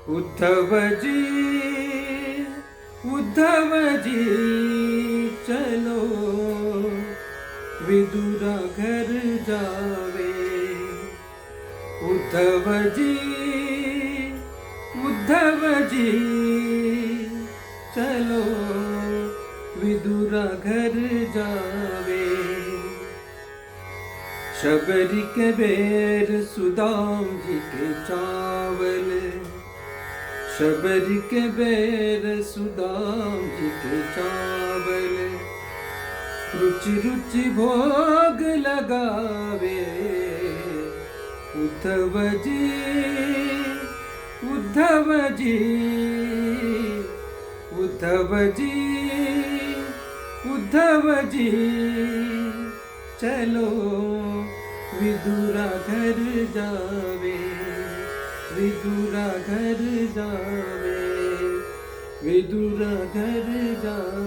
उद्धव जी, उद्धव जी चलो, विदुरा घर जावे। उद्धव जी, उद्धव जी चलो, विदुरा घर जावे। शबरी के बेर सुदाम जी के चावल, शबरी के बेर सुदाम जी के चावल, रुचि रुचि भोग लगावे। उद्धव जी, उद्धव जी, उद्धव जी, उद्धव जी चलो, विदुरा घर जावे। विदुरा घर जावे, विदुरा घर जावे।